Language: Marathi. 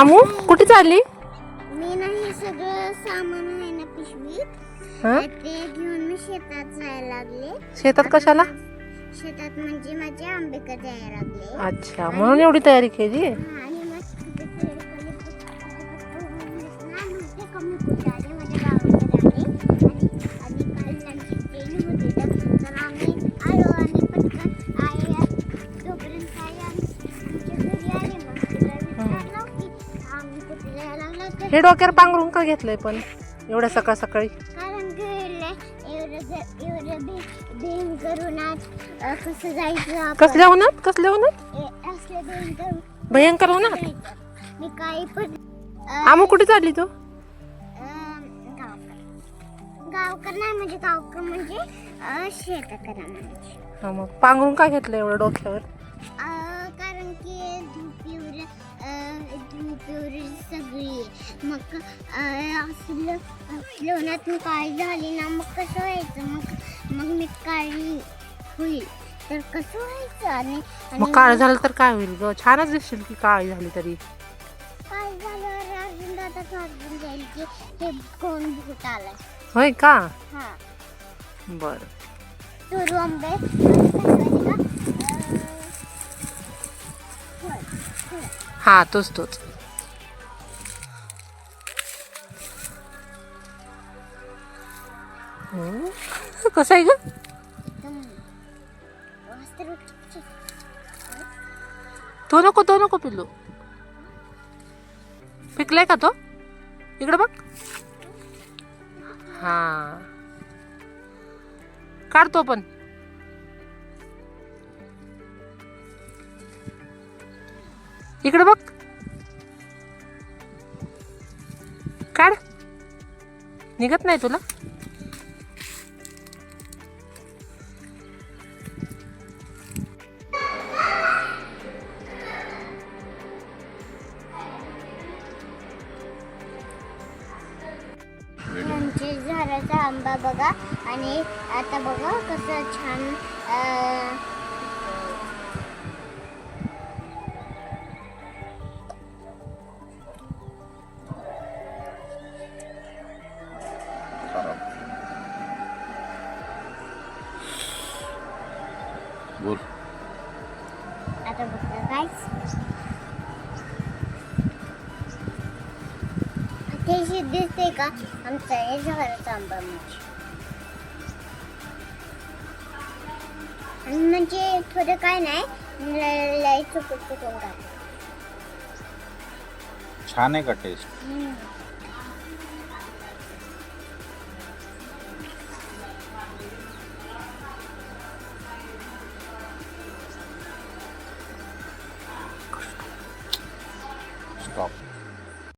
अमू कुठे चालली? मी नाही सगळं सामान आहे ना पिशवीत ते घेऊन मी शेतात जायला लागले. शेतात कशाला? शेतात म्हणजे माझे आंबेकर जायला लागले. अच्छा, म्हणून एवढी तयारी केली. आणि मग कमी कुठाले माझ्या गावाकडे आले आणि काल त्यांची ट्रेन होती तर आम्ही आलो आणि पटकन आई तोपर्यंत आई आमच्या घरी आले. मग तिला विचारलं की आम्ही कुठे जायला लागलो. हे डोक्यावर पांघरून का घेतलंय पण एवढ्या सकाळ सकाळी? कारण एवढं बेन करून आज कसं जायचं? कसल्या उन्हात? कसल्या उन्हात? असले बेन करून भयंकर उन्हात. मी काही पण अमू कुठे चालली तू? गावकर नाही म्हणजे गावकर म्हणजे शेताकडे म्हणजे. हा, मग पांघरून का घेतलं एवढं डोक्यावर? कारण की धूप एवढी सगळी मग असलं उन्हात काळी झाली ना मग कसं व्हायचं? मग मी काळी होईल तर कसं व्हायचं? आणि मग काळ झालं तर काय होईल ग? छानच दिसशील की काळी झाली तरी. काय झालं अर्जुन दादा समजून जाईल की हे कोण भूत आलाय. होय का? हा बर. तुरू आंबे हा, तोच. कसं आहे ग? तो नको पिल्लू. पिकलाय का तो? इकडे बघ. हा, काढतो पण. इकडे बघ, काढ. निघत नाही तुला? म्हणजे झाडाचा आंबा बघा आणि आता बघा कसं छान बोल. आता बघा काय ते दिसते का आमचा हे झाडाचा आंबा म्हणजे थोडं काय नाही लय चुकून छान आहे का टेस्ट?